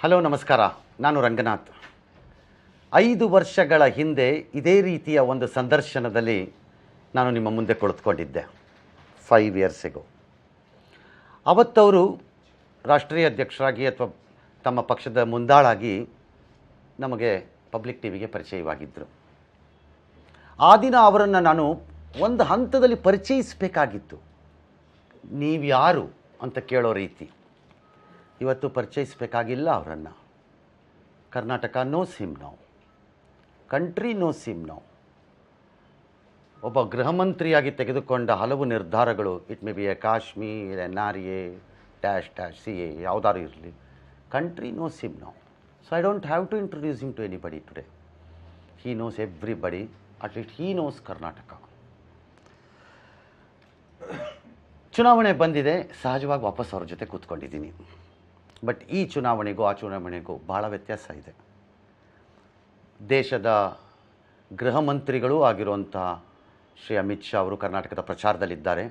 Hello ನಮಸ್ಕಾರ, ನಾನು ರಂಗನಾಥ್. 5 ವರ್ಷಗಳ ಹಿಂದೆ ಇದೇ ರೀತಿಯ ಒಂದು ಸಂದರ್ಶನದಲ್ಲಿ ನಾನು ನಿಮ್ಮ ಮುಂದೆ ಕುಳಿತುಕೊಂಡಿದ್ದೆ. 5 years ago. ಅವತ್ತವರು ರಾಷ್ಟ್ರೀಯ ಅಧ್ಯಕ್ಷರಾಗಿ ಅಥವಾ ತಮ್ಮ ಪಕ್ಷದ ಮುಂದಾಳಾಗಿ ನಮಗೆ ಪಬ್ಲಿಕ್ ಟಿವಿಗೆ ಪರಿಚಯವಾಗಿದ್ದರು. ಆ ದಿನ ಅವರನ್ನು ನಾನು ಒಂದು ಹಂತದಲ್ಲಿ ಪರಿಚಯಿಸಬೇಕಾಗಿತ್ತು. ನೀವು ಯಾರು ಅಂತ ಕೇಳೋ ರೀತಿ. ಇವತ್ತು ಪರಿಚಯಿಸಬೇಕಾಗಿಲ್ಲ ಅವರನ್ನು. Karnataka knows him now, country knows him now. ಒಬ್ಬ ಗೃಹ ಮಂತ್ರಿಯಾಗಿ ತೆಗೆದುಕೊಂಡ ಹಲವು ನಿರ್ಧಾರಗಳು, it may be a Kashmir, NRA, #CA ಯಾವುದಾದ್ರು ಇರಲಿ, country knows him now. So I don't have to introduce him to anybody today. He knows everybody, at least he knows Karnataka. ಚುನಾವಣೆ ಬಂದಿದೆ, ಸಹಜವಾಗಿ ವಾಪಸ್ ಅವ್ರ ಜೊತೆ ಕೂತ್ಕೊಂಡಿದ್ದೀನಿ. ಬಟ್ ಈ ಚುನಾವಣೆಗೂ ಆ ಚುನಾವಣೆಗೂ ಭಾಳ ವ್ಯತ್ಯಾಸ ಇದೆ. ದೇಶದ ಗೃಹ ಮಂತ್ರಿಗಳೂ ಆಗಿರುವಂಥ ಶ್ರೀ ಅಮಿತ್ ಶಾ ಅವರು ಕರ್ನಾಟಕದ ಪ್ರಚಾರದಲ್ಲಿದ್ದಾರೆ.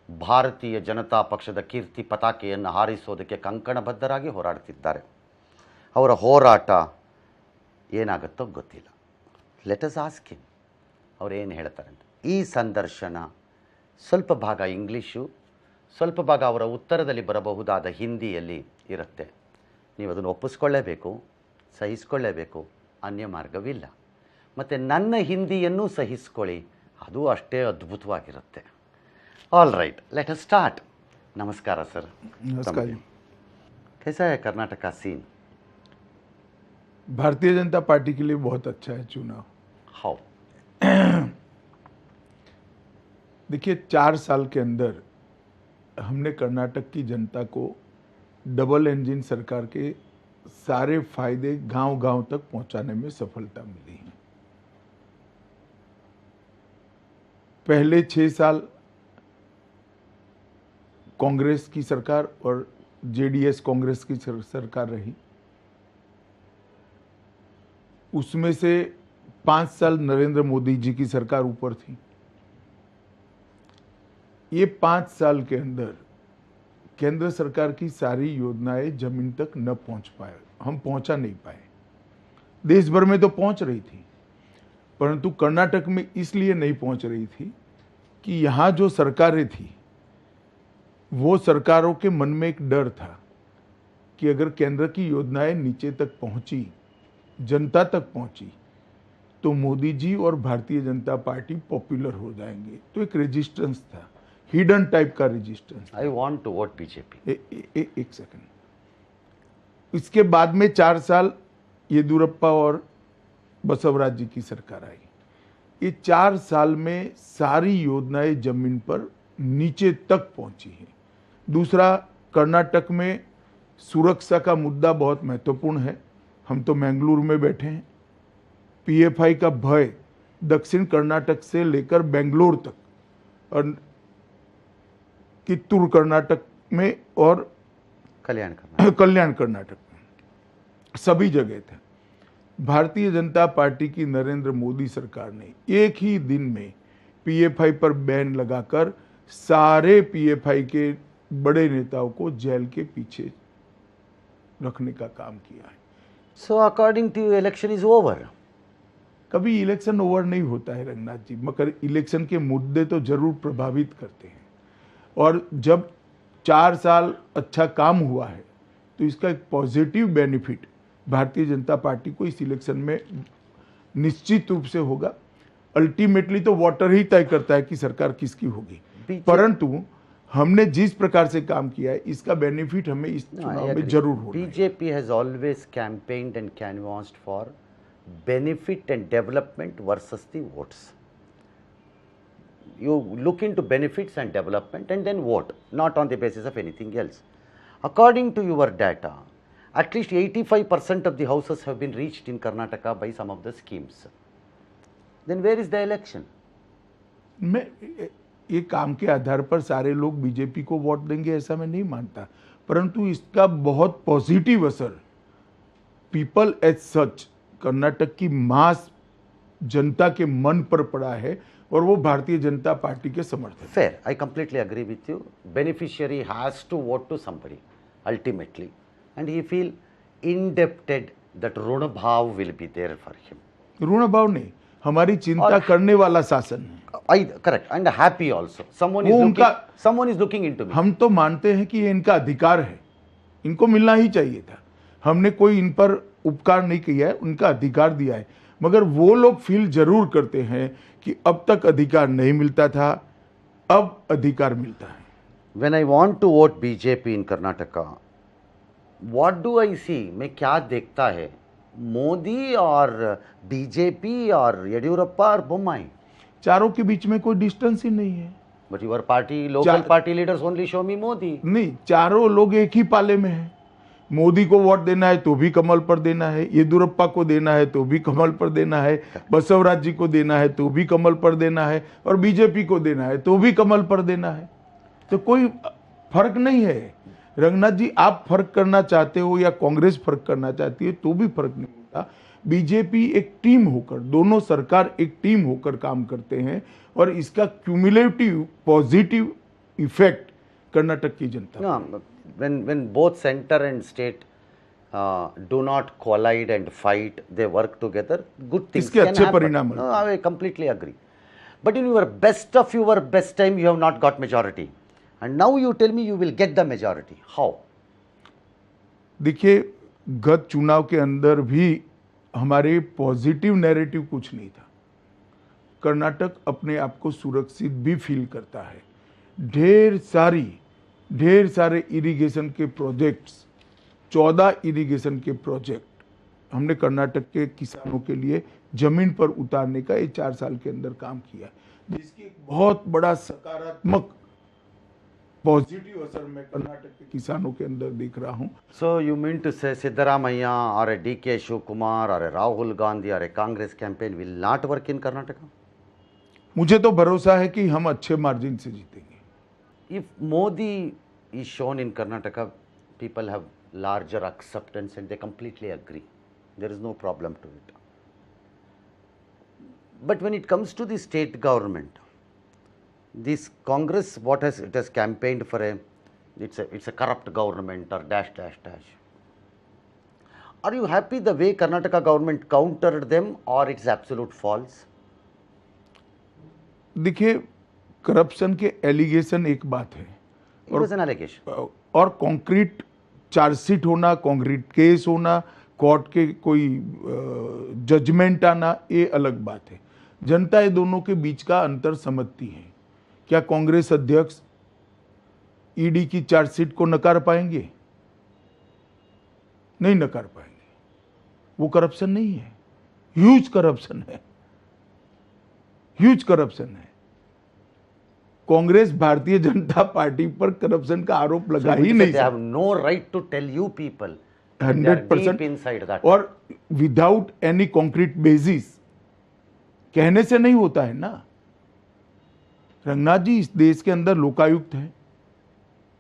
ಭಾರತೀಯ ಜನತಾ ಪಕ್ಷದ ಕೀರ್ತಿ ಪತಾಕೆಯನ್ನು ಹಾರಿಸೋದಕ್ಕೆ ಕಂಕಣಬದ್ಧರಾಗಿ ಹೋರಾಡ್ತಿದ್ದಾರೆ. ಅವರ ಹೋರಾಟ ಏನಾಗುತ್ತೋ ಗೊತ್ತಿಲ್ಲ. ಲೆಟ್ ಅಸ್ ಆಸ್ಕ್ ಹಿಮ್ ಅವ್ರು ಏನು ಹೇಳ್ತಾರೆ ಅಂತ. ಈ ಸಂದರ್ಶನ ಸ್ವಲ್ಪ ಭಾಗ ಇಂಗ್ಲೀಷು, ಸ್ವಲ್ಪ ಭಾಗ ಅವರ ಉತ್ತರದಲ್ಲಿ ಬರಬಹುದಾದ ಹಿಂದಿಯಲ್ಲಿ ಇರುತ್ತೆ. ನೀವು ಅದನ್ನು ಒಪ್ಪಿಸ್ಕೊಳ್ಳೇಬೇಕು, ಸಹಿಸ್ಕೊಳ್ಳೇಬೇಕು, ಅನ್ಯ ಮಾರ್ಗವಿಲ್ಲ. ಮತ್ತು ನನ್ನ ಹಿಂದಿಯನ್ನು ಸಹಿಸ್ಕೊಳ್ಳಿ, ಅದು ಅಷ್ಟೇ ಅದ್ಭುತವಾಗಿರುತ್ತೆ. All right, let us start. ನಮಸ್ಕಾರ ಸರ್. नमस्कार जी। कैसा है कर्नाटक का सीन? भारतीय जनता पार्टी के लिए बहुत अच्छा है चुनाव। हाउ? देखिए, 4 साल के अंदर हमने कर्नाटक की जनता को डबल इंजन सरकार के सारे फायदे गांव-गांव तक पहुंचाने में सफलता मिली है। पहले 6 साल कांग्रेस की सरकार और जेडीएस कांग्रेस की सरकार रही। उसमें से 5 साल नरेंद्र मोदी जी की सरकार ऊपर थी। ये 5 साल के अंदर केंद्र सरकार की सारी योजनाएं जमीन तक न पहुंच पाए, हम पहुंचा नहीं पाए। देश भर में तो पहुंच रही थी, परंतु कर्नाटक में इसलिए नहीं पहुंच रही थी कि यहाँ जो सरकारें थी, वो सरकारों के मन में एक डर था कि अगर केंद्र की योजनाएं नीचे तक पहुंची, जनता तक पहुंची, तो मोदी जी और भारतीय जनता पार्टी पॉपुलर हो जाएंगे। तो एक रेजिस्टेंस था, हिडन टाइप का resistance. I want to vote BJP. एक सेकंड। इसके बाद में 4 साल येदियुरप्पा और बसवराज जी की सरकार आई। ये 4 साल में सारी योजनाएं जमीन पर नीचे तक पहुंची है। दूसरा, कर्नाटक में सुरक्षा का मुद्दा बहुत महत्वपूर्ण है। हम तो मैंगलोर में बैठे हैं। PFI का भय दक्षिण कर्नाटक से लेकर बेंगलोर तक और कित्तूर कर्नाटक में और कल्याण कर्नाटक में सभी जगह थे। भारतीय जनता पार्टी की नरेंद्र मोदी सरकार ने एक ही दिन में PFI पर बैन लगाकर सारे PFI के बड़े नेताओं को जेल के पीछे रखने का काम किया है। So according to you election is over? कभी इलेक्शन ओवर नहीं होता है रंगनाथ जी, मगर इलेक्शन के मुद्दे तो जरूर प्रभावित करते हैं। और जब 4 साल अच्छा काम हुआ है तो इसका एक positive benefit Bharatiya Janata party को इस इलेक्शन में निश्चित रूप से होगा। अल्टीमेटली तो वोटर ही तय करता है कि सरकार किसकी होगी, परंतु हमने जिस प्रकार से काम किया है इसका बेनिफिट हमें इस चुनाव में जरूर होगा। BJP has always campaigned and canvassed for benefit and development versus the votes. You look into benefits and development and then vote, not on the basis of anything else. According to your data, at least 85% of the houses have been reached in Karnataka by some of the schemes. Then where is the election? मैं ये काम के आधार पर सारे लोग BJP को vote देंगे ऐसा मैं नहीं मानता, परंतु इसका बहुत पॉजिटिव असर पीपल एज सच, कर्नाटक की मास जनता के मन पर पड़ा है और वो भारतीय जनता पार्टी के समर्थक। Fair, I completely agree with you. Beneficiary has to vote to somebody ultimately, and he feel indebted, that ऋण भाव will be there for him. ऋण भाव नहीं, हमारी चिंता और- करने वाला शासन है। I correct and happy also. Someone is वो looking. उनका- Someone is looking into me. हम तो मानते हैं कि ये इनका अधिकार है, इनको मिलना ही चाहिए था। हमने कोई इन पर उपकार नहीं किया है, उनका अधिकार दिया है। मगर वो लोग फील जरूर करते हैं कि अब तक अधिकार नहीं मिलता था, अब अधिकार मिलता है। When I want to vote BJP in Karnataka, what do I see? मैं क्या देखता है? मोदी और बीजेपी और येडियुरप्पा और बोम्माई. चारों के बीच में कोई डिस्टेंस ही नहीं है। But your party, local party leaders only show me Modi. नहीं, चारों लोग एक ही पाले में हैं। मोदी को वोट देना है तो भी कमल पर देना है, येदियुरप्पा को देना है तो भी कमल पर देना है, बसवराज जी को देना है तो भी कमल पर देना है, और बीजेपी को देना है तो भी कमल पर देना है। तो कोई फर्क नहीं है। रंगनाथ जी, आप फर्क करना चाहते हो या कांग्रेस फर्क करना चाहती है तो भी फर्क नहीं होता। बीजेपी एक टीम होकर, दोनों सरकार एक टीम होकर काम करते हैं, और इसका क्यूमुलेटिव पॉजिटिव इफेक्ट कर्नाटक की जनता। No, when both center and state do not collide and fight, they work together, good things इसके can अच्छे happen. परिणाम No, I completely agree. But in your best of your best time, you have not got majority. And now you tell me you will get the majority. How? देखिए, गत चुनाव के अंदर भी हमारे पॉजिटिव नैरेटिव कुछ नहीं था। कर्नाटक अपने आप को सुरक्षित भी फील करता है। ढेर सारे इरिगेशन के प्रोजेक्ट्स, 14 इरिगेशन के प्रोजेक्ट हमने कर्नाटक के किसानों के लिए जमीन पर उतारने का ये 4 साल के अंदर काम किया, जिसकी एक बहुत बड़ा सकारात्मक पॉजिटिव असर मैं कर्नाटक के किसानों के अंदर देख रहा हूं। So you mean to say Siddaramaiah or a DK Shivakumar or a Rahul Gandhi or a Congress campaign will not work in Karnataka? मुझे तो भरोसा है कि हम अच्छे मार्जिन से जीतेंगे। If Modi is shown in Karnataka, people have larger acceptance and they completely agree. There is no problem to it. But when it comes to the state government, this Congress, it has campaigned for it's a corrupt government or dash dash dash. Are you happy the way Karnataka government countered them, or it's absolute false? देखिए, corruption के allegation एक बात है, It was an allegation. और concrete chargesheet होना, concrete case होना, court के कोई जजमेंट आना, ये अलग बात है। जनता ये दोनों के बीच का अंतर समझती है। क्या कांग्रेस अध्यक्ष ईडी की चार्जशीट को नकार पाएंगे? नहीं नकार पाएंगे। वो करप्शन नहीं है, ह्यूज करप्शन है, ह्यूज करप्शन है। कांग्रेस भारतीय जनता पार्टी पर करप्शन का आरोप लगा ही नहीं They have no right to tell you people. 100% deep inside that. और विदाउट एनी कॉन्क्रीट बेसिस कहने से नहीं होता है ना। रंगनाथ जी, इस देश के अंदर लोकायुक्त है,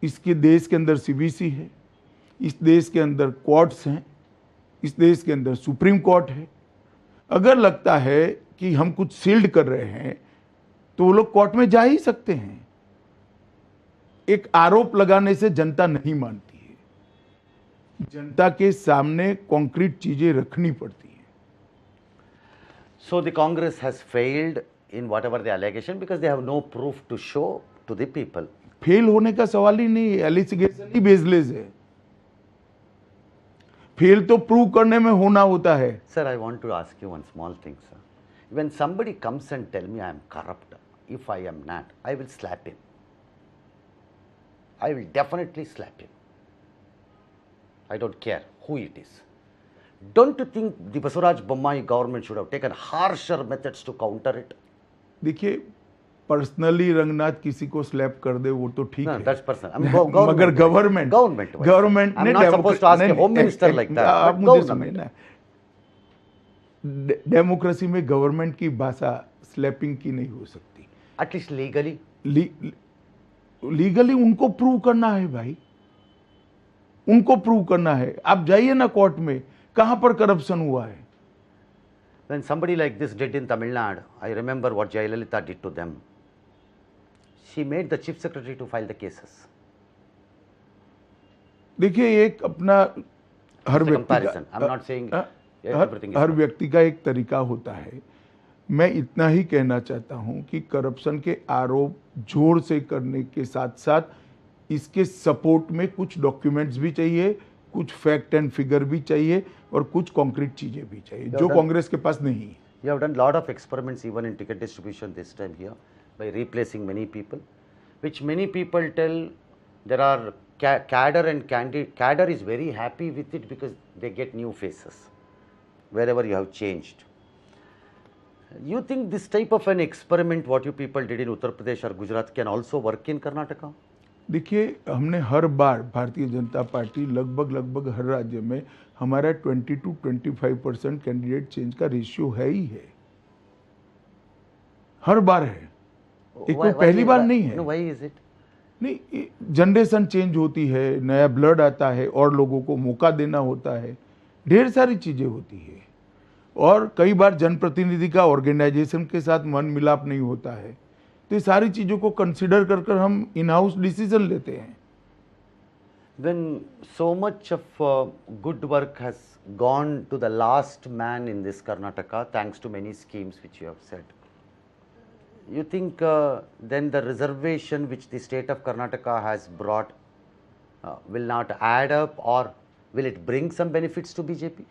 इसके देश के अंदर सीबीसी है, इस देश के अंदर कोर्ट्स हैं, इस देश के अंदर सुप्रीम कोर्ट है। अगर लगता है कि हम कुछ सील्ड कर रहे हैं तो वो लोग कोर्ट में जा ही सकते हैं। एक आरोप लगाने से जनता नहीं मानती है। जनता के सामने कॉन्क्रीट चीजें रखनी पड़ती हैं। So the Congress has failed in whatever the allegation because they have no proof to show to the people. Fail होने का सवाल ही नहीं है, एलिगेशन ही बेसलेस है। फेल तो प्रूव करने में होना होता है। Sir, I want to ask you one small thing, sir. When somebody comes and tell me I am corrupt, if I am not, I will slap him. I will definitely slap him. I don't care who it is. Don't you think the Basuraj Bommai government should have taken harsher methods to counter it? देखिए, personally Ranganath किसी को slab कर दे वो तो ठीक No, है, that's personal. I mean, government. मगर government Government. I'm not supposed to ask a home minister like that. आप but मुझे government. समझना, डेमोक्रेसी में गवर्नमेंट की भाषा स्लैपिंग की नहीं हो सकती। At least legally. लीगली उनको प्रूव करना है भाई, उनको प्रूव करना है। आप जाइए ना कोर्ट में, कहां पर करप्शन हुआ है। When somebody like this did in Tamil Nadu, I remember what Jayalalitha did to them. She made the chief secretary to file the cases. देखिए, एक अपना हर It's a व्यक्ति comparison. I'm not saying everything is her wrong. व्यक्ति का एक तरीका होता है। मैं इतना ही कहना चाहता हूं कि करप्शन के आरोप जोर से करने के साथ साथ इसके सपोर्ट में कुछ डॉक्यूमेंट्स भी चाहिए, कुछ फैक्ट एंड फिगर भी चाहिए और कुछ कॉन्क्रीट चीजें भी चाहिए जो कांग्रेस के पास नहीं है। You have done lot of experiments even in ticket distribution this time here by replacing many people, which many people tell there are cadre and cadre is very happy with it because they get new faces wherever you have changed. You think this type of an experiment what you people did in Uttar Pradesh or Gujarat can also work in Karnataka? देखिए, हमने हर बार Bharatiya Janata party लगभग हर राज्य में हमारा 20 to 25% candidate change का ratio है ही है, हर बार है, एक तो पहली बार नहीं है। No, why is it? नहीं, जनरेशन चेंज होती है, नया ब्लड आता है और लोगों को मौका देना होता है, ढेर सारी चीजें होती है और कई बार जनप्रतिनिधि का ऑर्गेनाइजेशन के साथ मन मिलाप नहीं होता है, तो ये सारी चीजों को कंसिडर कर हम इन हाउस डिसीजन लेते हैं। When so much of good work has gone to the last man in this Karnataka thanks to many schemes which you have said, you think then the reservation which the state of Karnataka has brought will not add up or will it bring some benefits to BJP?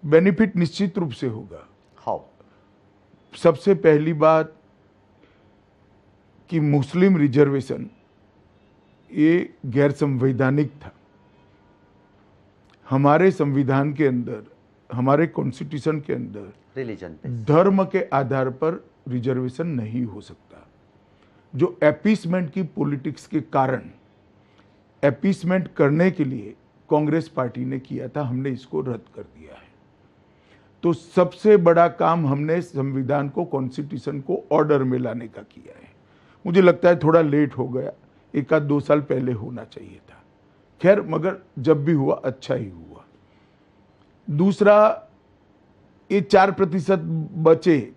Benefit निश्चित रूप से होगा। How? सबसे पहली बात कि मुस्लिम reservation ये गैर संवैधानिक था। हमारे संविधान के अंदर, हमारे कॉन्स्टिट्यूशन के अंदर Religion based. धर्म के आधार पर रिजर्वेशन नहीं हो सकता। जो अपीसमेंट की पॉलिटिक्स के कारण अपीसमेंट करने के लिए कांग्रेस पार्टी ने किया था, हमने इसको रद्द कर दिया है। तो सबसे बड़ा काम हमने संविधान को, कॉन्स्टिट्यूशन को ऑर्डर में लाने का किया है। मुझे लगता है थोड़ा लेट हो गया, 1-2 साल पहले होना चाहिए था। खैर, मगर जब भी हुआ अच्छा ही हुआ। दूसरा, ये 4% बचे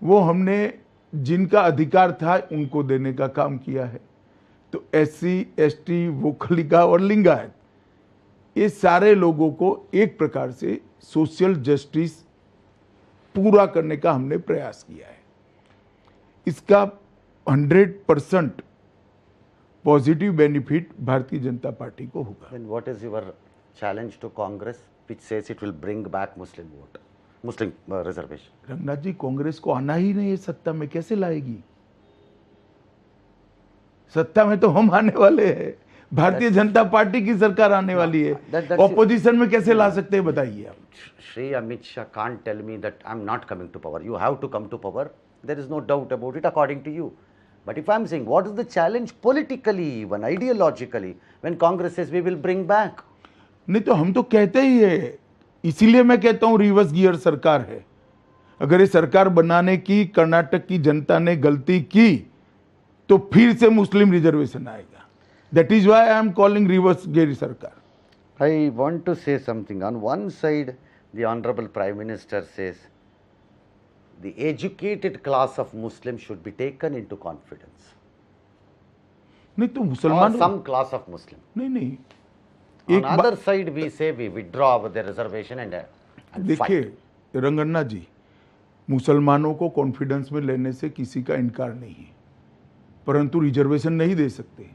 वो हमने जिनका अधिकार था उनको देने का काम किया है। तो SC, ST, वोखलिगा और लिंगायत, ये सारे लोगों को एक प्रकार से सोशल जस्टिस पूरा करने का हमने प्रयास किया है। इसका 100% positive benefit Bharatiya Janata party को होगा। Then what is your challenge to Congress which says it will bring back Muslim vote, Muslim reservation? Ranganath जी, कांग्रेस को आना ही नहीं है सत्ता में, कैसे लाएगी? सत्ता में तो हम आने वाले हैं, भारतीय जनता पार्टी की सरकार आने वाली है। ऑपोजिशन में कैसे ला सकते हैं बताइए आप? Shri Amit Shah can't tell me that I'm not coming to power. You have to come to power. There is no doubt about it according to you. But if I'm saying what is the challenge politically, even ideologically, when Congress says we will bring back? नहीं तो हम तो कहते ही है, इसीलिए मैं कहता हूं रिवर्स गियर सरकार है। अगर ये सरकार बनाने की कर्नाटक की जनता ने गलती की तो फिर से मुस्लिम रिजर्वेशन आएगा। That is why I am calling reverse gear सरकार। I want to say something. On one side, the Honorable Prime Minister says the educated class of Muslims should be taken into confidence. नहीं तो Or मुसलमान some class of Muslim. नहीं On other side, we say we withdraw the reservation and fight. देखिए रंगन्ना जी, मुसलमानों को confidence में लेने से किसी का इनकार नहीं है, परंतु रिजर्वेशन नहीं दे सकते।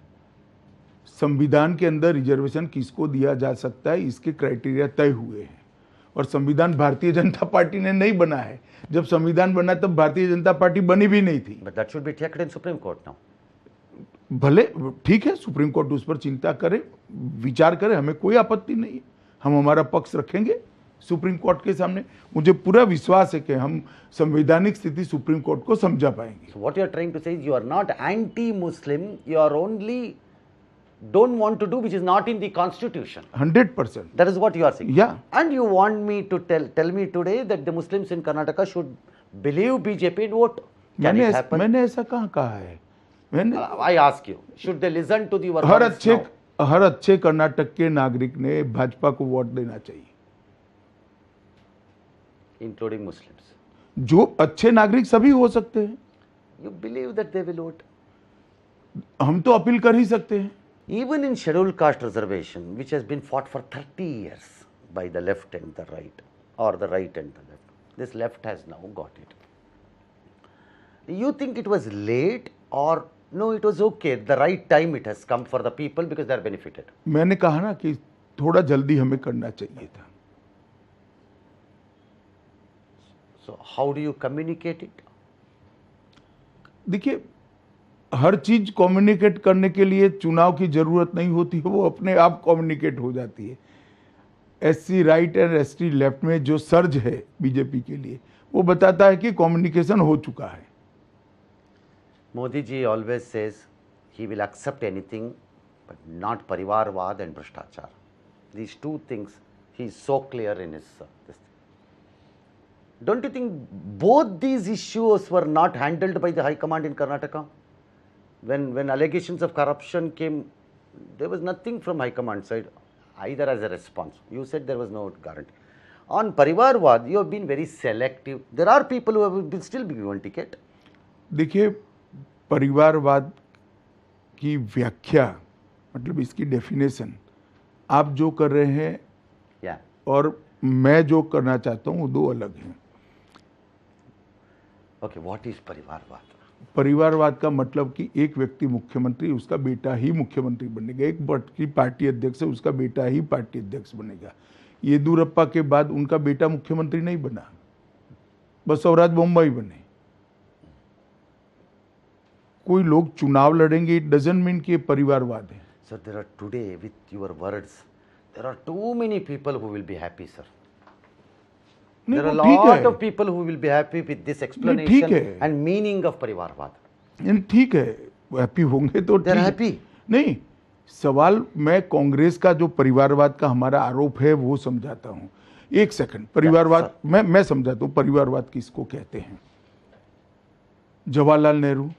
संविधान के अंदर रिजर्वेशन किसको दिया जा सकता है इसके क्राइटेरिया तय हुए हैं और संविधान भारतीय जनता पार्टी ने नहीं बना है। जब संविधान बना तब भारतीय जनता पार्टी बनी भी नहीं थी। But that should be checked in Supreme Court now. भले ठीक है, सुप्रीम कोर्ट उस पर चिंता करे, विचार करे, हमें कोई आपत्ति नहीं है। हम हमारा पक्ष रखेंगे सुप्रीम कोर्ट के सामने। मुझे पूरा विश्वास है कि हम संवैधानिक स्थिति सुप्रीम कोर्ट को समझा पाएंगे। So what you are trying to say is you are not anti-Muslim, you are only don't want to do which is not in the constitution. 100%. That is what you are saying. Yeah. And you want me to tell me today that the Muslims in Karnataka should believe BJP and vote. Can it happen? मैंने ऐसा कहाँ कहा है? मैंने I ask you, should they listen to the her words now? अच्छे कर्नाटक के नागरिक ने भाजपा को वोट देना चाहिए, Including Muslims. जो अच्छे नागरिक सभी हो सकते हैं। You believe that they will vote. हम तो अपील कर ही सकते हैं। Even in scheduled caste reservation, which has been fought for 30 years by the left and the right, or the right and the left, this left has now got it. You think it was late, or no, it was okay, the right time it has come for the people because they are benefited? मैंने कहा ना कि थोड़ा जल्दी हमें करना चाहिए था. So how do you communicate it? देखिए, हर चीज कम्युनिकेट करने के लिए चुनाव की जरूरत नहीं होती है, वो अपने आप कम्युनिकेट हो जाती है. SC right and ST left में जो सर्ज है बीजेपी के लिए, वो बताता है कि कम्युनिकेशन हो चुका है. Modi ji always says he will accept anything, but not Parivarvad and Bhrashtachar. These two things, he is so clear in his this thing. Don't you think both these issues were not handled by the High Command in Karnataka? When allegations of corruption came, there was nothing from High Command side, either as a response. You said there was no guarantee. On Parivarvad, you have been very selective. There are people who have still been given ticket. देखिए, परिवारवाद की व्याख्या, मतलब इसकी definition आप जो कर रहे हैं Yeah. और मैं जो करना चाहता हूँ वो दो अलग हैं. Okay, what is Parivarvad? परिवारवाद का मतलब कि एक व्यक्ति मुख्यमंत्री, उसका बेटा ही मुख्यमंत्री बनेगा. एक की पार्टी अध्यक्ष है, उसका बेटा ही पार्टी अध्यक्ष बनेगा. येदियुरप्पा के बाद उनका बेटा मुख्यमंत्री नहीं बना, बसवराज बोम्मई बने. कोई लोग चुनाव लड़ेंगे, इट डजंट मीन कि ये परिवारवाद है. Sir, there are today, with your words, there are too many people who will be happy, sir. नहीं, There are a वो ठीक lot है. of people who will be happy with this ठीक explanation है. and meaning of Parivarvad. नहीं, ठीक है, happy होंगे तो They are ठीक है. happy. नहीं, सवाल मैं कांग्रेस का जो परिवारवाद का हमारा आरोप है वो समझाता हूं. एक सेकंड, परिवारवाद मैं समझाता हूं परिवारवाद किसको कहते हैं. जवाहरलाल नेहरू,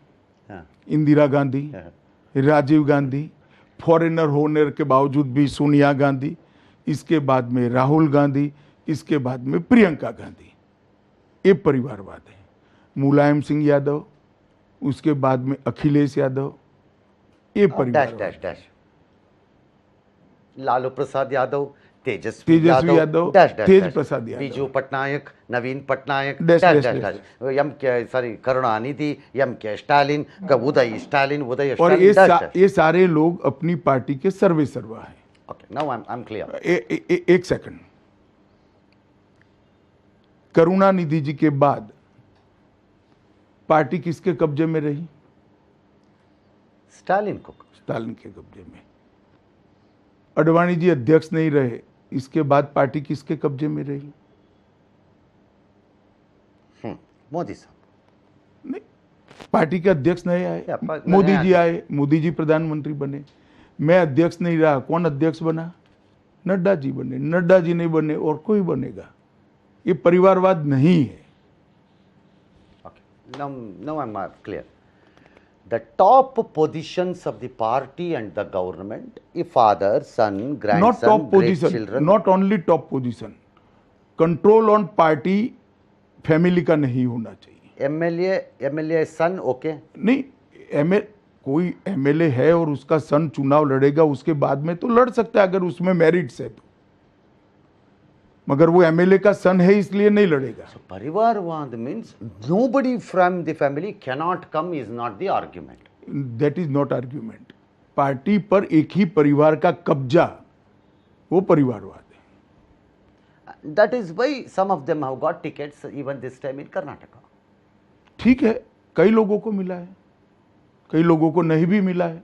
हाँ. इंदिरा गांधी, हाँ. राजीव गांधी, फॉरेनर होने के बावजूद भी सोनिया गांधी, इसके बाद में राहुल गांधी, इसके बाद में प्रियंका गांधी. ये परिवारवाद है. मुलायम सिंह यादव, उसके बाद में अखिलेश यादव, ये Dash, परिवारवाद. dash, dash. Lalu Prasad Yadav, Tejashwi Yadav, dash, dash, Tej dash. Prasad Yadav. Biju Patnaik, Naveen Patnaik, Dash, dash, dash, dash, dash. dash. M K sorry Karunanidhi, M K Stalin, Udhay Stalin, Udhay और स्टालिन, dash, dash. ये सारे लोग अपनी पार्टी के सर्वे सर्वा हैं. Okay, now I'm clear. एक सेकंड, करुणानिधि जी के बाद पार्टी किसके कब्जे में रही? स्टालिन को. स्टालिन के कब्जे में. अडवाणी जी अध्यक्ष नहीं रहे, इसके बाद पार्टी किसके कब्जे में रही? मोदी साहब. नहीं, पार्टी के अध्यक्ष नहीं आए. या, मोदी नया जी आए, मोदी जी प्रधानमंत्री बने. मैं अध्यक्ष नहीं रहा, कौन अध्यक्ष बना? नड्डा जी बने. नड्डा जी नहीं बने और कोई बनेगा. ये परिवारवाद नहीं है. Okay. Now I'm clear. The top positions of the party and the government, if father, son, Not grandson, top great position, children. not only top position. Control on party family का नहीं होना चाहिए. एमएलए सन okay. नहीं, कोई MLA है और उसका सन चुनाव लड़ेगा, उसके बाद में तो लड़ सकता है अगर उसमें मेरिट्स है तो. मगर वो एमएलए का सन है इसलिए नहीं लड़ेगा. So Parivarvad means nobody from the family cannot come is not the argument. That is not argument. Party पर एक ही परिवार का कब्जा, वो परिवारवाद है. That is why some of them have got tickets even this time in Karnataka. ठीक है, कई लोगों को मिला है, कई लोगों को नहीं भी मिला है.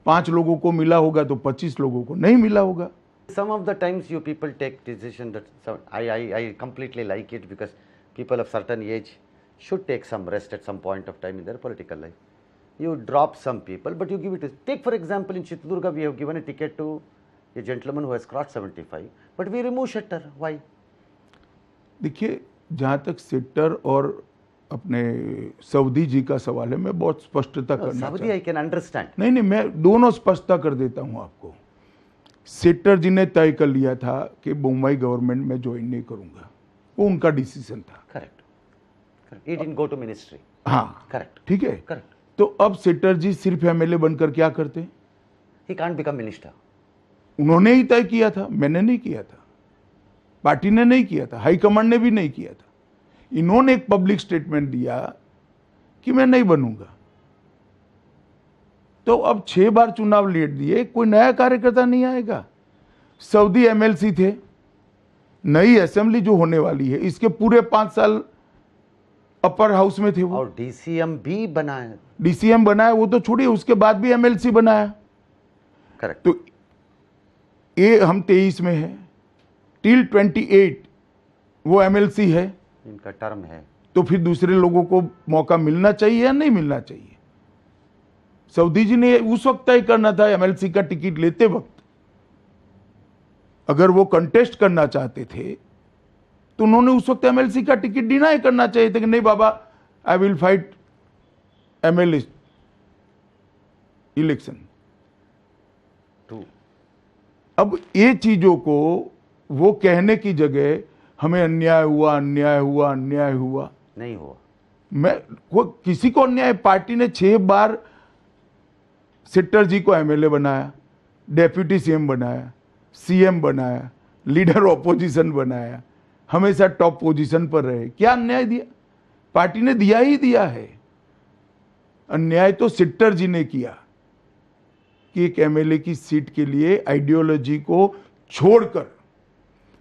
5 लोगों को मिला होगा तो 25 लोगों को नहीं मिला होगा. Some of the times you people take decision that I completely like it because people of certain age should take some rest at some point of time in their political life. You drop some people, but you give it. Take for example in Chitradurga we have given a ticket to a gentleman who has crossed 75, but we remove Shettar. Why? देखिए, जहाँ तक sector और अपने Saudi जी का सवाल है, मैं बहुत स्पष्टता करना Saudi चाहता I can understand. हूँ. नहीं, मैं दोनों स्पष्टता कर देता हूँ आपको. सेक्टर जी ने तय कर लिया था कि मुंबई गवर्नमेंट में ज्वाइन नहीं करूंगा, वो उनका डिसीजन था. Correct. Correct. He didn't go to ministry. हाँ, Correct. ठीक है. Correct. तो अब सेक्टर जी सिर्फ एमएलए बनकर क्या करते हैं? He can't become minister. उन्होंने ही तय किया था, मैंने नहीं किया था, पार्टी ने नहीं किया था, हाईकमांड ने भी नहीं किया था। इन्होंने एक पब्लिक स्टेटमेंट दिया कि मैं नहीं बनूंगा। तो अब 6 बार चुनाव लड़ दिए, कोई नया कार्यकर्ता नहीं आएगा। सऊदी एमएलसी थे, नई असेंबली जो होने वाली है, इसके पूरे 5 साल अपर हाउस में थे वो। और डीसीएम भी बनाए। डीसीएम बनाया वो तो छोड़िए, उसके बाद भी एमएलसी बनाया। करेक्ट। तो ये हम 23 में है, टिल 28 वो एमएलसी है, इनका टर्म है। तो फिर दूसरे लोगों को मौका मिलना चाहिए या नहीं मिलना चाहिए? सऊदी जी ने उस वक्त तय करना था एमएलसी का टिकट लेते वक्त। अगर वो कंटेस्ट करना चाहते थे तो उन्होंने उस वक्त एमएलसी का टिकट डिनाई करना चाहिए था कि नहीं बाबा, I will fight MLA election. Two. अब ये चीजों को वो कहने की जगह हमें अन्याय हुआ, अन्याय हुआ, अन्याय हुआ, नहीं हुआ। किसी को अन्याय, पार्टी ने 6 बार सेट्टर जी को एमएलए बनाया, डेप्यूटी सीएम बनाया, सीएम बनाया, लीडर ऑपोजिशन बनाया, हमेशा टॉप पोजीशन पर रहे। क्या अन्याय दिया? पार्टी ने दिया ही दिया है। अन्याय तो सेट्टर जी ने किया कि एक एमएलए की सीट के लिए आइडियोलॉजी को छोड़कर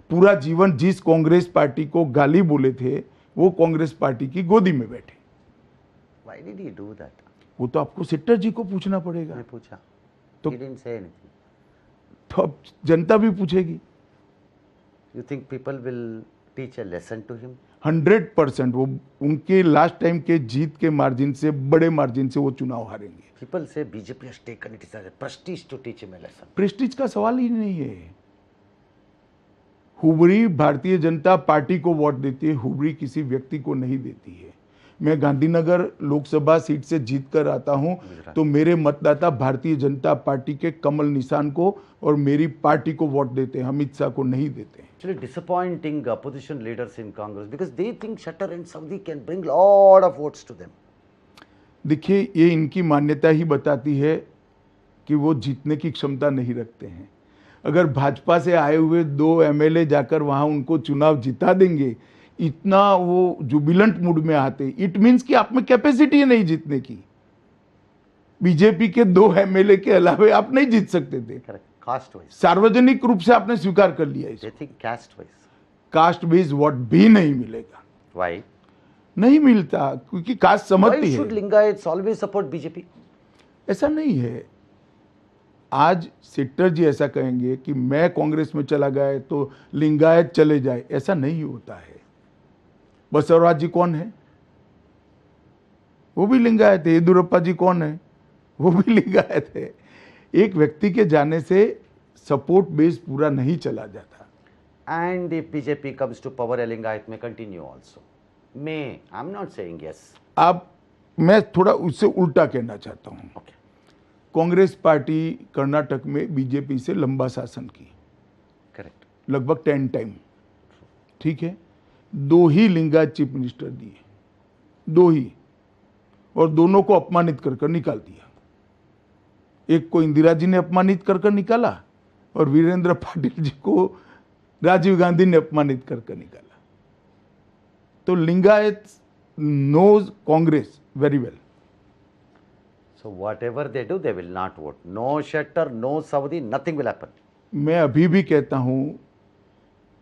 पूरा जीवन जिस कांग्रेस पार्टी को गाली बोले थे वो कांग्रेस पार्टी की गोदी में बैठे। Why did he do that? वो तो आपको सेट्टर जी को पूछना पड़ेगा। मैं पूछा तो- He didn't say anything. तो अब जनता भी पूछेगी। You think people will teach a lesson to him? 100% वो उनके लास्ट टाइम के जीत के मार्जिन से, बड़े मार्जिन से वो चुनाव हारेंगे। People say BJP has taken it as a prestige to teach him a lesson. Prestige का सवाल ही नहीं है। हुबरी भारतीय जनता पार्टी को वोट देती है, हुबरी किसी व्यक्ति को नहीं देती है। मैं गांधीनगर लोकसभा सीट से जीत कर आता हूं तो मेरे मतदाता भारतीय जनता पार्टी के कमल निशान को और मेरी पार्टी को वोट देते हैं, अमित शाह को नहीं देते हैं। Actually disappointing opposition leaders in Congress because they think Shattar and Saudi can bring lot of votes to them. देखिए, ये इनकी मान्यता ही बताती है कि वो जीतने की क्षमता नहीं रखते हैं। अगर भाजपा से आए हुए 2 एमएलए जाकर वहां उनको चुनाव जिता देंगे, इतना वो जुबिलेंट मूड में आते, इट मीन्स कि आप में कैपेसिटी है नहीं जीतने की। बीजेपी के 2 एमएलए के अलावा आप नहीं जीत सकते थे। Correct. Caste wise. सार्वजनिक रूप से आपने स्वीकार कर लिया इसे। They think caste wise. Caste based vote भी नहीं मिलेगा, Why? नहीं मिलता, क्योंकि कास्ट Why समझती should है। Lingayats always support BJP? ऐसा नहीं है। आज सेट्टर जी ऐसा कहेंगे कि मैं कांग्रेस में चला गया तो लिंगायत चले जाए, ऐसा नहीं होता है। बसवराज जी कौन है? वो भी लिंगायत है। येदुरप्पा जी कौन है? वो भी लिंगायत है। एक व्यक्ति के जाने से सपोर्ट बेस पूरा नहीं चला जाता। And if BJP comes to power, a Lingayat may continue also. May. I'm not saying yes. मैं थोड़ा उससे उल्टा कहना चाहता हूं। Okay. कांग्रेस पार्टी कर्नाटक में बीजेपी से लंबा शासन की, Correct. लगभग 10 टाइम, ठीक है। 2 ही लिंगायत चीफ मिनिस्टर दिए, 2 ही, और दोनों को अपमानित कर कर निकाल दिया। एक को इंदिरा जी ने अपमानित कर कर निकाला और वीरेंद्र पाटिल जी को राजीव गांधी ने अपमानित कर कर निकाला। तो Lingayat knows Congress very well. So whatever they do, they will not vote. No Shattar, no Saudi, nothing will happen. मैं अभी भी कहता हूं,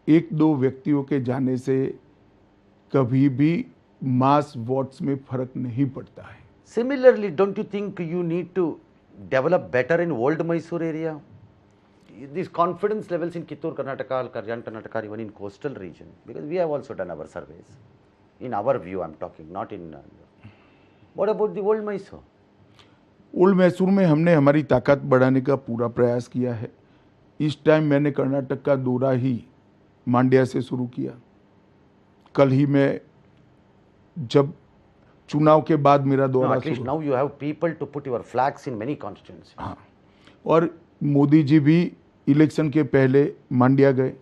1-2 व्यक्तियों के जाने से कभी भी मास वोट्स में फर्क नहीं पड़ता है। Similarly, don't you think you need to develop better in old Mysore area? These confidence levels in Kittur, Karnataka, Karjan, Karnataka, even in coastal region, because we have also done our surveys. In our view, I'm talking, not in. What about the old Mysore? Old Mysore में हमने हमारी ताकत बढ़ाने का पूरा प्रयास किया है। इस टाइम मैंने कर्नाटक का दौरा ही मांड्या से शुरू किया। कल ही मैं, जब चुनाव के बाद मेरा No, दौरा at least शुरू, now you have people to put your flags in many constituencies. हाँ, और मोदी जी भी इलेक्शन के पहले मांड्या गए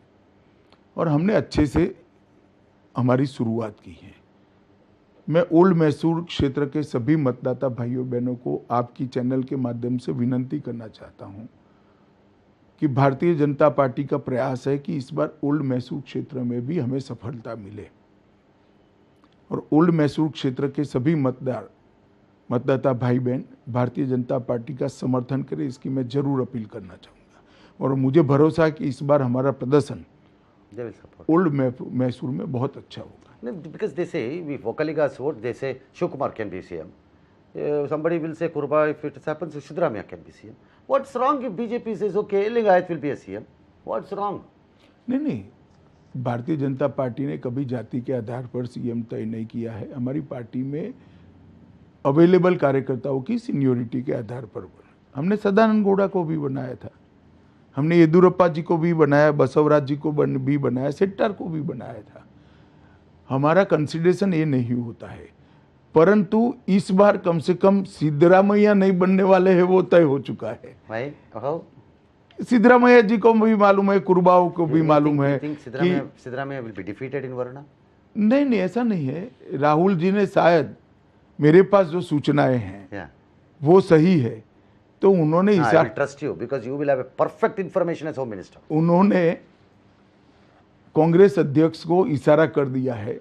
और हमने अच्छे से हमारी शुरुआत की है। मैं ओल्ड मैसूर क्षेत्र के सभी मतदाता भाइयों बहनों को आपकी चैनल के माध्यम से विनती करना चाहता हूं कि भारतीय जनता पार्टी का प्रयास है कि इस बार ओल्ड मैसूर क्षेत्र में भी हमें सफलता मिले और ओल्ड मैसूर क्षेत्र के सभी मतदाता भाई बहन भारतीय जनता पार्टी का समर्थन करें, इसकी मैं जरूर अपील करना चाहूँगा। और मुझे भरोसा है कि इस बार हमारा प्रदर्शन They will support. Old Mysore में बहुत अच्छा होगा। No, because they say, we vocally got vote, they say Shivkumar can be CM. Somebody will say Kurba, if it happens, Sidramaiah can be CM. What's wrong if BJP says, okay, Lingayat will be a CM? What's wrong? नहीं, Bharatiya Janata party ने कभी जाति के आधार पर CM तय नहीं किया है। हमारी पार्टी में अवेलेबल कार्यकर्ताओं की सीनियोरिटी के आधार पर बना। हमने सदानंद गौड़ा को भी बनाया था, हमने येदुरप्पा जी को भी बनाया, बसवराज जी को भी बनाया, शेट्टार को भी बनाया था। हमारा कंसिडरेशन ये नहीं होता है, परंतु इस बार कम से कम सिद्धरामैया नहीं बनने वाले हैं, वो तय हो चुका है। Why? How? सिद्धरामैया जी को भी मालूम है, कुर्बाओं को भी मालूम है think कि Sidramaiah will be defeated in Varna? नहीं, ऐसा नहीं है। राहुल जी ने शायद, मेरे पास जो सूचनाएं हैं Yeah. वो सही है, तो उन्होंने I will trust you because you will have a perfect information as Home Minister. उन्होंने कांग्रेस अध्यक्ष को इशारा कर दिया है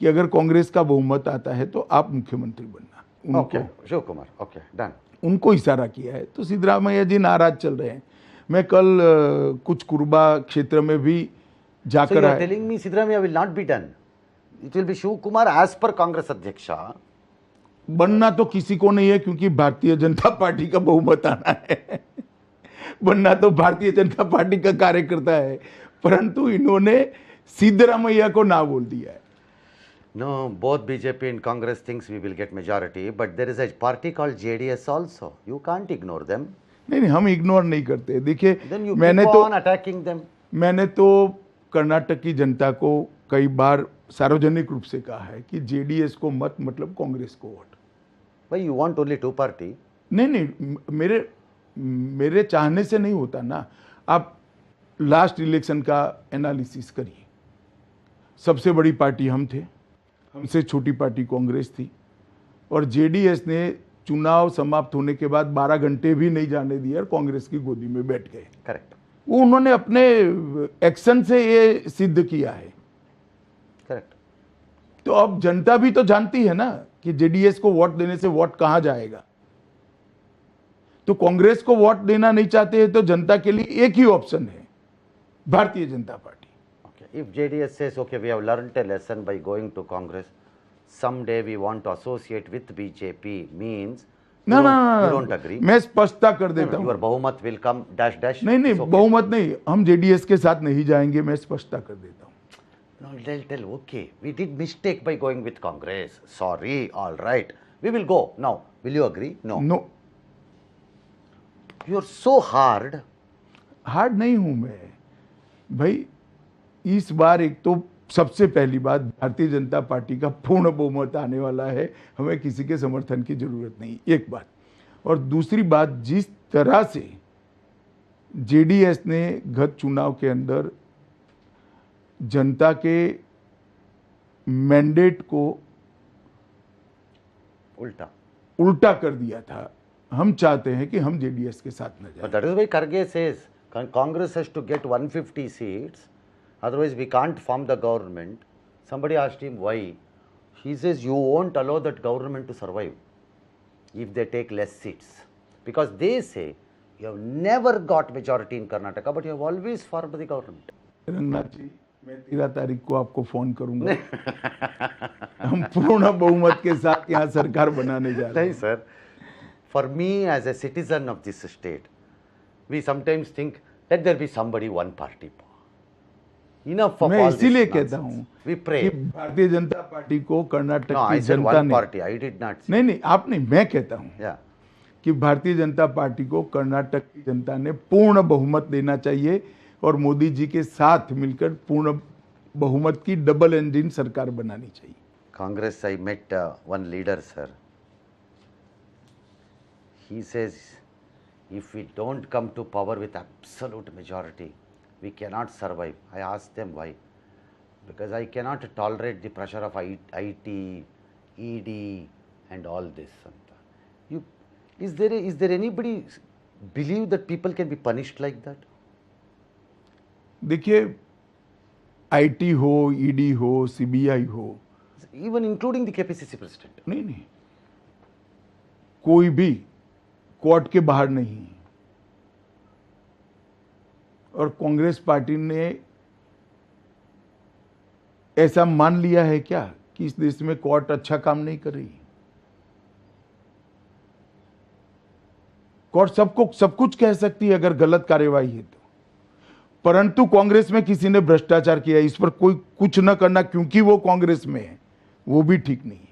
कि अगर कांग्रेस का बहुमत आता है तो आप मुख्यमंत्री बनना। Okay, Shivkumar. Okay, done. उनको इशारा किया है। तो सिद्धरामैया जी नाराज चल रहे हैं। मैं कल कुछ कुर्बा क्षेत्र में भी So you जाकर are telling me Sidramaiah will not be done. It will be Shivkumar as per Congress Adhyaksha. बनना तो किसी को नहीं है, क्योंकि भारतीय जनता पार्टी का बहुमत आना है। बनना तो भारतीय जनता पार्टी का कार्यकर्ता है, परंतु इन्होंने सिद्धरामैया को ना बोल दिया है। No, both BJP and Congress thinks we will get majority, but there is a party called JDS also. You can't ignore them. नहीं, हम इग्नोर नहीं करते। देखिए, Then you मैंने keep तो on attacking them. मैंने तो कर्नाटक की जनता को कई बार सार्वजनिक रूप से कहा है कि जेडीएस को मत मतलब कांग्रेस को vote. Why you want only two party? नहीं, मेरे चाहने से नहीं होता ना। आप लास्ट इलेक्शन का एनालिसिस करिए। सबसे बड़ी पार्टी हम थे, हमसे छोटी पार्टी कांग्रेस थी, और जेडीएस ने चुनाव समाप्त होने के बाद 12 घंटे भी नहीं जाने दिए और कांग्रेस की गोदी में बैठ गए। Correct. वो उन्होंने अपने एक्शन से ये सिद्ध किया है। Correct. तो अब जनता भी तो जानती है ना कि जेडीएस को वोट देने से वोट कहां जाएगा। तो कांग्रेस को वोट देना नहीं चाहते हैं तो जनता के लिए एक ही ऑप्शन है, Bharatiya Janata party. Okay. If JDS says, okay, we have learned a lesson by going to Congress, someday we want to associate with BJP, means you don't agree. मैं स्पष्टता कर देता हूं। Your बहुमत will come dash dash. नहीं, It's okay. बहुमत नहीं, हम जेडीएस के साथ नहीं जाएंगे, मैं स्पष्टता कर देता हूं। No, they'll tell, okay, we did mistake by going with Congress. Sorry, all right. We will go. Now, will you agree? No. No, You're so hard. Hard नहीं हूं मैं भाई। इस बार एक तो सबसे पहली बात, भारतीय जनता पार्टी का पूर्ण बहुमत आने वाला है, हमें किसी के समर्थन की जरूरत नहीं, एक बात। और दूसरी बात, जिस तरह से जेडीएस ने गत चुनाव के अंदर जनता के मैंडेट को उल्टा कर दिया था, हम चाहते हैं कि हम जेडीएस के साथ न जाएं। But that is why Kharge says Congress has to get 150 seats, otherwise we can't form the government. Somebody asked him why. He says you won't allow that government to survive if they take less seats. Because they say you have never got majority in Karnataka, but you have always formed the government. Ranganath जी, मैं 13 तारीख को आपको phone करूंगा। हम पूर्ण बहुमत के साथ यहाँ सरकार बनाने जा रहे नहीं हैं। sir, for me as a citizen of this state, we sometimes think let there be somebody one party. Enough of मैं all this इसीलिए कहता nonsense. हूँ We कि pray. भारतीय जनता पार्टी को कर्नाटक No, की I said जनता one ने, party. I did not say. नहीं, आप नहीं, मैं कहता हूँ Yeah. कि भारतीय जनता पार्टी को कर्नाटक की जनता ने पूर्ण बहुमत देना चाहिए और मोदी जी के साथ मिलकर पूर्ण बहुमत की डबल इंजन सरकार बनानी चाहिए। Congress, I met one leader, sir. He says, if we don't come to power with absolute majority, we cannot survive. I asked them why. Because I cannot tolerate the pressure of IT, ED and all this anta. You, is there anybody believe that people can be punished like that? देखिए, IT हो, ED हो, CBI हो, Even including the KPCC president. नहीं नहीं, कोई भी court के बाहर नहीं है। और कांग्रेस पार्टी ने ऐसा मान लिया है क्या कि इस देश में कोर्ट अच्छा काम नहीं कर रही? कोर्ट सबको सब कुछ कह सकती है अगर गलत कार्यवाही है तो, परंतु कांग्रेस में किसी ने भ्रष्टाचार किया, इस पर कोई कुछ न करना क्योंकि वो कांग्रेस में है, वो भी ठीक नहीं है।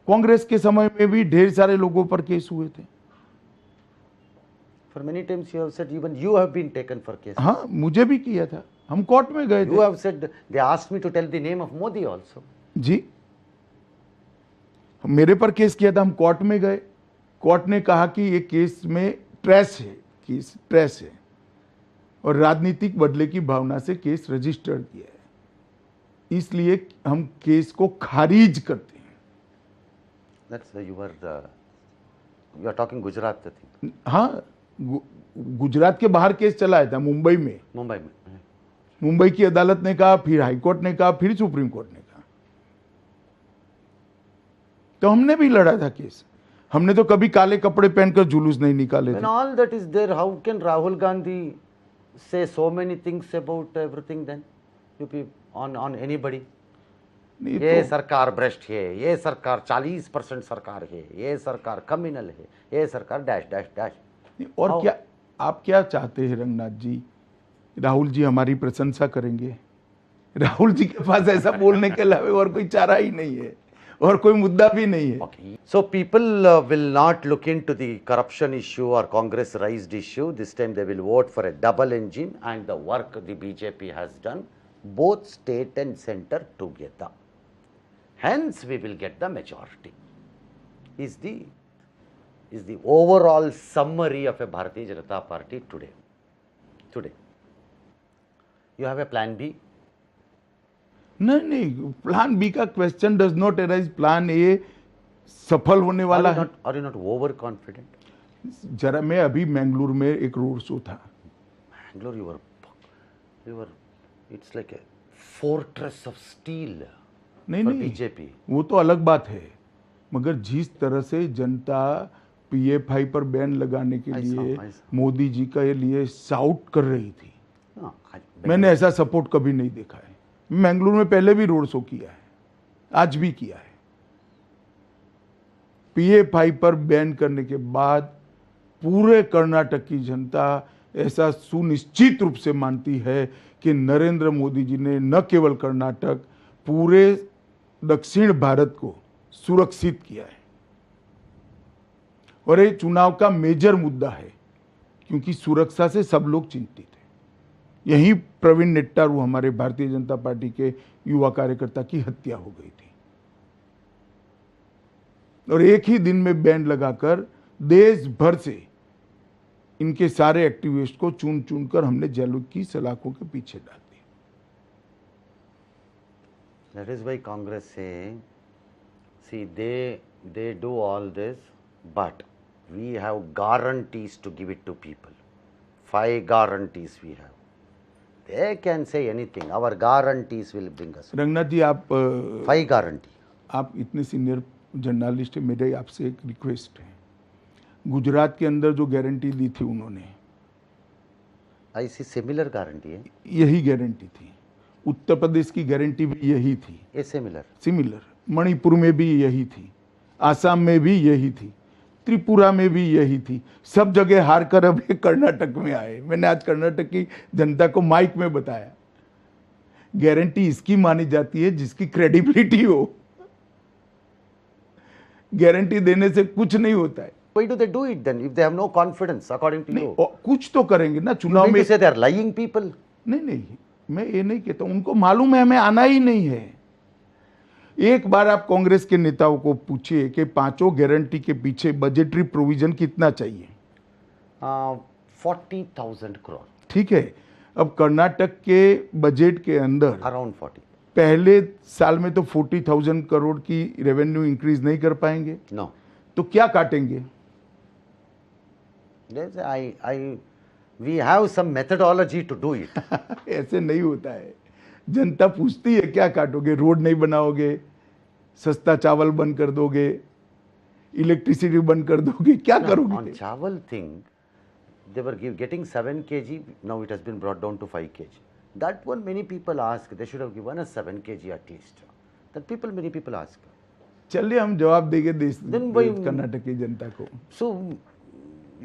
कांग्रेस के समय में भी ढेर सारे लोगों पर केस हुए थे। For many times you have said even you have been taken for case. हाँ, मुझे भी किया था, हम कोर्ट में गए You थे। have said they asked me to tell the name of Modi also. जी, मेरे पर केस किया था, हम कोर्ट में गए, कोर्ट ने कहा कि ये केस में ट्रेस है, केस ट्रेस है और राजनीतिक बदले की भावना से केस रजिस्टर्ड किया है, इसलिए हम केस को खारिज करते हैं। That's you are talking Gujarat I think. हाँ, गुजरात के बाहर केस चलाया था, मुंबई में। मुंबई में मुंबई की अदालत ने कहा, फिर हाई कोर्ट ने कहा, फिर सुप्रीम कोर्ट ने कहा, तो हमने भी लड़ा था केस। हमने तो कभी काले कपड़े पहनकर जुलूस नहीं निकाले When थे। all that is there, how can Rahul Gandhi say so many things about everything then? On anybody? नहीं ये तो, सरकार भ्रष्ट है, ये सरकार 40% सरकार है, ये सरकार कम्युनल है, ये सरकार डैश डैश डैश। नहीं, और How? क्या आप क्या चाहते हैं रंगनाथ जी? राहुल जी हमारी प्रशंसा करेंगे? राहुल जी के पास ऐसा बोलने के अलावा और कोई चारा ही नहीं है और कोई मुद्दा भी नहीं है। Okay. So people will not look into the corruption issue or Congress raised issue. This time they will vote for a double engine and the work the BJP has done, both state and center together. Hence we will get the majority. Is the overall summary of a Bharatiya Janata Party today. Today. You have a plan B? नहीं नहीं, plan B का question does not arise. Plan A सफल होने वाला है। Are you not overconfident? जरा, मैं अभी मैंगलोर में एक रोड शो था। Bangalore, you were, it's like a fortress of steel नहीं for नहीं, BJP. वो तो अलग बात है, मगर जिस तरह से जनता पीएफआई पर बैन लगाने के I लिए saw. मोदी जी के लिए शाउट कर रही थी, No, मैंने ऐसा सपोर्ट कभी नहीं देखा है। मैंगलोर में पहले भी रोड शो किया है, आज भी किया है। पीएफआई पर बैन करने के बाद पूरे कर्नाटक की जनता ऐसा सुनिश्चित रूप से मानती है कि नरेंद्र मोदी जी ने न केवल कर्नाटक, पूरे दक्षिण भारत को सुरक्षित किया है। और ये चुनाव का मेजर मुद्दा है, क्योंकि सुरक्षा से सब लोग चिंतित हैं। यही प्रवीण नेट्टारू, हमारे भारतीय जनता पार्टी के युवा कार्यकर्ता की हत्या हो गई थी, और एक ही दिन में बैन लगाकर देश भर से इनके सारे एक्टिविस्ट को चुन चुनकर हमने जेलों की सलाखों के पीछे डाल दिया। That is why Congress say, see, they do all this, but we have guarantees to give it to people. 5 guarantees we have. They can say anything. Our guarantees will bring us. Ranganath जी, आप 5 guarantee. आप इतने senior journalist हैं, मेरे आपसे एक request है। गुजरात के अंदर जो गारंटी दी थी उन्होंने, I see similar guarantee. यही गारंटी थी। उत्तर प्रदेश की गारंटी भी यही थी, A similar. सिमिलर। मणिपुर में भी यही थी, आसाम में भी यही थी, त्रिपुरा में भी यही थी। सब जगह हार कर अब ये कर्नाटक में आए। मैंने आज कर्नाटक की जनता को माइक में बताया, गारंटी इसकी मानी जाती है जिसकी क्रेडिबिलिटी हो। गारंटी देने से कुछ नहीं होता है। Why do they do it then if they have no confidence according to नहीं, you? और कुछ तो करेंगे ना You चुनाव mean में। to say they are lying people? नहीं नहीं, मैं ये नहीं कहता, उनको मालूम है हमें आना ही नहीं है। एक बार आप कांग्रेस के नेताओं को पूछिए कि 5 गारंटी के पीछे बजटरी प्रोविजन कितना चाहिए। 40,000 crore. ठीक है, अब कर्नाटक के बजट के अंदर Around 40. पहले साल में तो 40,000 करोड़ की रेवेन्यू इंक्रीज नहीं कर पाएंगे, No. तो क्या काटेंगे? Yes, we have some methodology to do it. ऐसे नहीं होता है। जनता पूछती है क्या काटोगे? रोड नहीं बनाओगे, सस्ता चावल बंद कर दोगे, इलेक्ट्रिसिटी बंद कर दोगे, क्या On करोगे? Chawal thing, they were getting 7 kg, now it has been brought down to 5 kg. That one many people ask, they should have given us 7 kg at least. That many people ask. चलिए हम जवाब देंगे देश Then why- Karnataka की जनता को। So,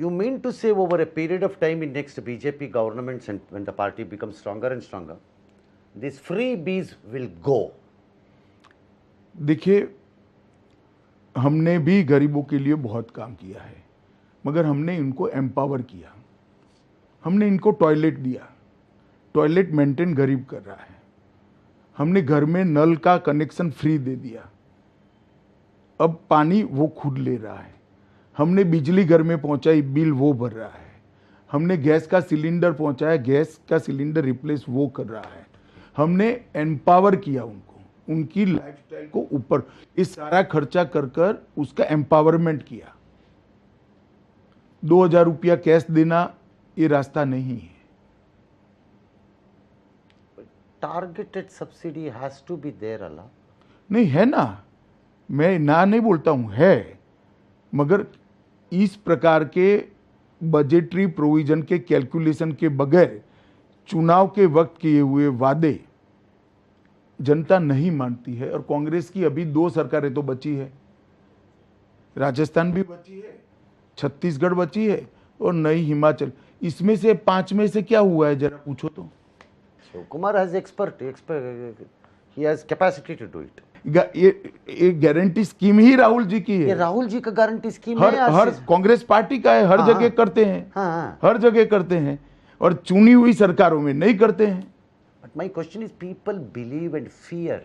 you mean to say over a period of time in next BJP governments and when the party becomes stronger and stronger, these freebies will go. देखिए, हमने भी गरीबों के लिए बहुत काम किया है, मगर हमने इनको एम्पावर किया। हमने इनको टॉयलेट दिया, टॉयलेट मेंटेन गरीब कर रहा है। हमने घर में नल का कनेक्शन फ्री दे दिया, अब पानी वो खुद ले रहा है। हमने बिजली घर में पहुंचाई, बिल वो भर रहा है। हमने गैस का सिलेंडर पहुंचाया, गैस का सिलेंडर रिप्लेस वो कर रहा है। हमने एम्पावर किया उनको, उनकी लाइफस्टाइल को ऊपर, इस सारा खर्चा कर कर उसका एम्पावरमेंट किया। 2,000 रुपया कैश देना ये रास्ता नहीं है। Targeted subsidy has to be there, Allah. नहीं है ना, मैं ना नहीं बोलता हूं, है, मगर इस प्रकार के बजटरी प्रोविजन के कैलकुलेशन के बगैर चुनाव के वक्त किए हुए वादे जनता नहीं मानती है। और कांग्रेस की अभी 2 सरकारें तो बची है, राजस्थान भी बची है, छत्तीसगढ़ बची है और नई हिमाचल। इसमें से 5 में से क्या हुआ है जरा पूछो तो। So Kumar has he has capacity to do it. ये गारंटी स्कीम ही राहुल जी की ये है, राहुल जी का गारंटी स्कीम हर है आज हर से। कांग्रेस पार्टी का है, हर हाँ, जगह करते हैं, हाँ। हर जगह करते हैं, और चुनी हुई सरकारों में नहीं करते हैं। But my question is, people believe and fear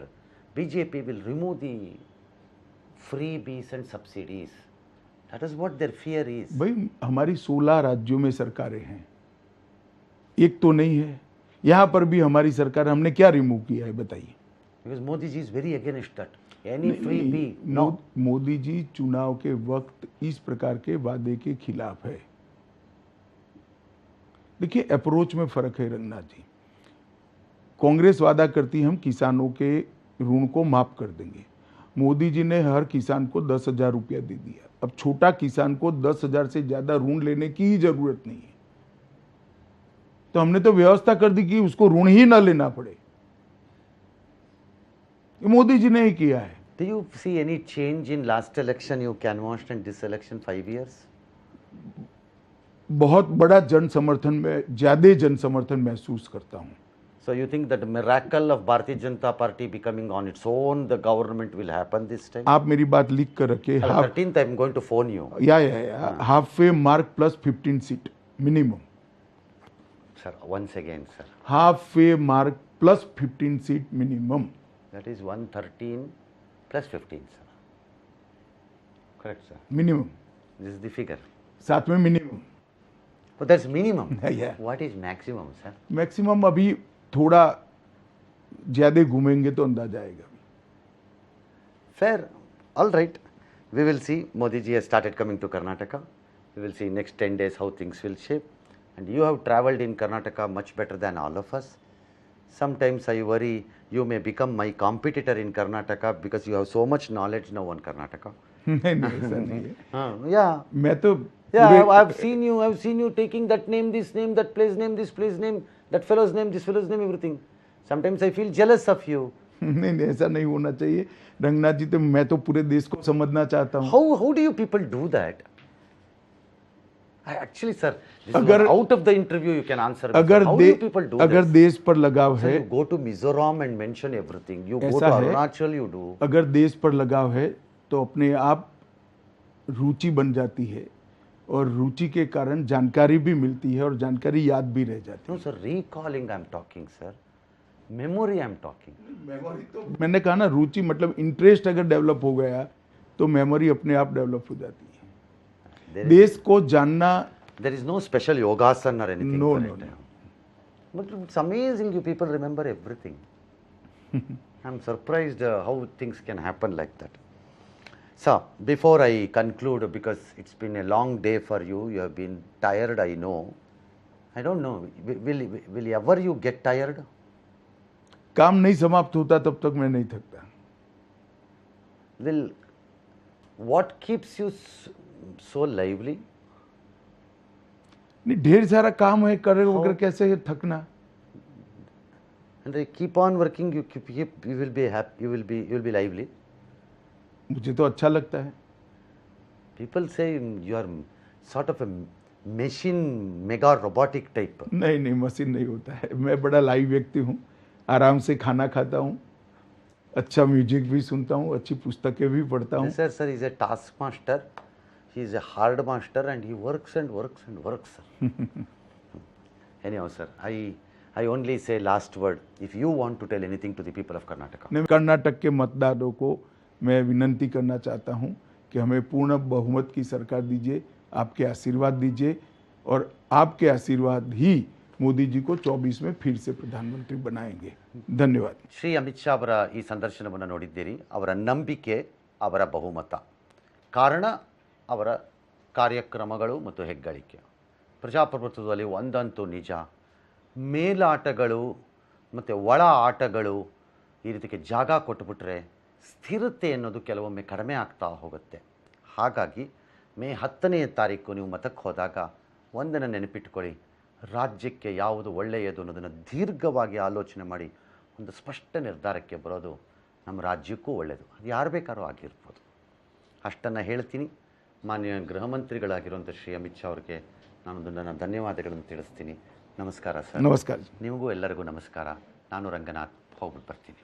BJP will remove the freebies and subsidies. That is what their fear is. भाई हमारी 16 राज्यों में सरकारें हैं, एक तो नहीं है। यहाँ पर भी हमारी सरकार, हमने क्या रिमूव किया है बताइए? Because Modi ji is very against that. Any freebie, no. Modi ji चुनाव के वक्त इस प्रकार के वादे के खिलाफ है। देखिए अप्रोच में फर्क है रंगनाथ जी। कांग्रेस वादा करती हम किसानों के ऋण को माफ कर देंगे, मोदी जी ने हर किसान को 10,000 रुपया दे दिया। अब छोटा किसान को 10,000 से ज्यादा ऋण लेने की ही जरूरत नहीं है, तो हमने तो व्यवस्था कर दी कि उसको ऋण ही ना लेना पड़े। ये मोदी जी ने ही किया है। Do you see any change in last election you canvassed and this election 5 years? बहुत बड़ा जन समर्थन में, ज्यादा जन समर्थन महसूस करता हूं। So you think that miracle of Bharatiya Janata Party becoming on its own, the government will happen this time? आप मेरी बात लिख कर रखे। 13th I'm going to phone you. या half way mark plus 15 seat minimum. Sir, once again, sir. Half way mark plus 15 seat minimum. That is 113 plus 15, sir. Correct, sir. Minimum, This is the figure. साथ में minimum. But that's minimum. Yeah. What is maximum, sir? Maximum अभी थोड़ा ज्यादा घूमेंगे तो अंदाजा आएगा। Fair. All right. We will see. Modi ji has started coming to Karnataka. We will see next 10 days how things will shape. And you have traveled in Karnataka much better than all of us. Sometimes I worry you may become my competitor in Karnataka because you have so much knowledge now on Karnataka. नहीं ऐसा नहीं है। Yeah. मैं तो Yeah, I've seen you taking that name, this place name, this place name, that fellow's name, this fellow's name, everything. Sometimes I feel jealous of you. नहीं ऐसा नहीं होना चाहिए रंगनाथ जी। तो मैं तो पूरे देश को समझना चाहता हूँ। How do you people do that? Actually, sir, this अगर- is out of the interview you can answer. me, sir. अगर How do you people do अगर this? देश पर लगाव Sir, है, you go to Mizoram and mention everything. You go to ऐसा है। Arunachal, you do. अगर देश पर लगाव है तो अपने आप रुचि बन जाती है, और रुचि के कारण जानकारी भी मिलती है और जानकारी याद भी रह जाती No, sir, recalling I'm talking, sir. Memory I'm talking. है। मैंने कहा ना, रुचि मतलब इंटरेस्ट अगर डेवलप हो गया तो मेमोरी अपने आप डेवलप हो जाती है। There is, देश को जानना। there is no special yogasana or anything. No, for no, it. no. But it's amazing you people remember everything. I'm surprised how things can happen like that. So, before I conclude, because it's been a long day for you, you have been tired, I know. I don't know, will ever you get tired? काम नहीं समाप्त होता तब तक मैं नहीं थकता. Will, what keeps you so lively? नहीं, ढेर सारा काम है, करे वगैरह कैसे थकना. And they keep on working, you will be happy, you will be lively. मुझे तो अच्छा लगता है. People say you are sort of a machine, mega robotic type. नहीं नहीं, मशीन नहीं होता है. मैं बड़ा लाइव व्यक्ति हूँ. आराम से खाना खाता हूँ, अच्छा म्यूजिक भी सुनता हूँ, अच्छी पुस्तकें भी पढ़ता हूँ. This sir is a taskmaster. He is a hard master and he works and works and works. Sir. Anyhow, sir, I only say last word. If you want to tell anything to the people of Karnataka. मैं कर्नाटक के मतदारों को मैं विनंती करना चाहता हूं कि हमें पूर्ण बहुमत की सरकार दीजिए, आपके आशीर्वाद दीजिए और आपके आशीर्वाद ही मोदी जी को 24 में फिर से प्रधानमंत्री बनाएंगे. धन्यवाद. ಶ್ರೀ ಅಮಿತ್ ಶಾ ಅವರ ಈ ಸಂದರ್ಶನವನ್ನು ನೋಡಿದ್ದೀರಿ. ಅವರ ನಂಬಿಕೆ, ಅವರ ಬಹುಮತ, ಕಾರಣ ಅವರ ಕಾರ್ಯಕ್ರಮಗಳು ಮತ್ತು ಹೆಗ್ಗಳಿಕೆ. ಪ್ರಜಾಪ್ರಭುತ್ವದಲ್ಲಿ ಒಂದಂತೂ ನಿಜ, ಮೇಲಾಟಗಳು ಮತ್ತು ಒಳ ಆಟಗಳು ಈ ರೀತಿಗೆ ಜಾಗ ಕೊಟ್ಟುಬಿಟ್ರೆ ಸ್ಥಿರತೆ ಅನ್ನೋದು ಕೆಲವೊಮ್ಮೆ ಕಡಿಮೆ ಆಗ್ತಾ ಹೋಗುತ್ತೆ. ಹಾಗಾಗಿ ಮೇ 10ನೇ ತಾರೀಕು ನೀವು ಮತಕ್ಕೆ ಹೋದಾಗ ಒಂದನ್ನು ನೆನಪಿಟ್ಕೊಳ್ಳಿ, ರಾಜ್ಯಕ್ಕೆ ಯಾವುದು ಒಳ್ಳೆಯದು ಅನ್ನೋದನ್ನು ದೀರ್ಘವಾಗಿ ಆಲೋಚನೆ ಮಾಡಿ ಒಂದು ಸ್ಪಷ್ಟ ನಿರ್ಧಾರಕ್ಕೆ ಬರೋದು ನಮ್ಮ ರಾಜ್ಯಕ್ಕೂ ಒಳ್ಳೆಯದು. ಅದು ಯಾರು ಬೇಕಾದ್ರೂ ಆಗಿರ್ಬೋದು. ಅಷ್ಟನ್ನು ಹೇಳ್ತೀನಿ. ಮಾನ್ಯ ಗೃಹ ಮಂತ್ರಿಗಳಾಗಿರುವಂಥ ಶ್ರೀ ಅಮಿತ್ ಶಾ ಅವರಿಗೆ ನಾನೊಂದು ನನ್ನ ಧನ್ಯವಾದಗಳನ್ನು ತಿಳಿಸ್ತೀನಿ. ನಮಸ್ಕಾರ ಸರ್. ನಮಸ್ಕಾರ. ನಿಮಗೂ ಎಲ್ಲರಿಗೂ ನಮಸ್ಕಾರ. ನಾನು ರಂಗನಾಥ್, ಹೋಗ್ಬಿಟ್ಟು ಬರ್ತೀನಿ.